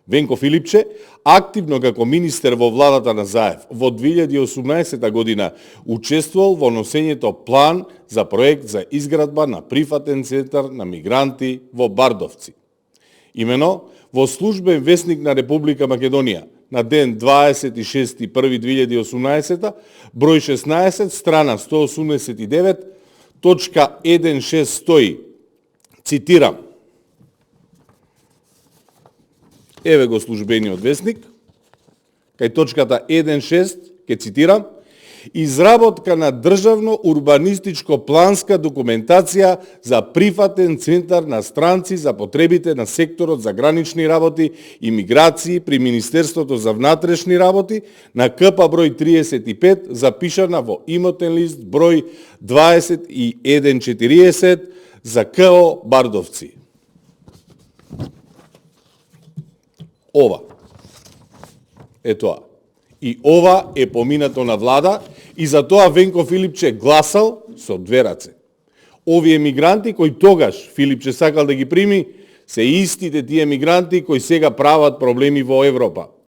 Венко Филипче, активно како министер во владата на Заев, во 2018 година учествувал во носењето план за проект за изградба на прифатен центар на мигранти во Бардовци. Имено, во службен весник на Република Македонија, на ден 26.1.2018, број 16, страна 189, точка 1.6 стои, цитирам, еве го службениот весник, кај точката 1.6, ке цитирам, изработка на државно урбанистичко планска документација за прифатен центар на странци за потребите на секторот за гранични работи и миграции при Министерството за внатрешни работи на КП број 35, запишана во имотен лист број 2140 за КО Бардовци. Ова е тоа. И ова е поминато на влада и за тоа Венко Филипче гласал со две раце. Овие мигранти кои тогаш Филипче сакал да ги прими, се истите тие мигранти кои сега прават проблеми во Европа.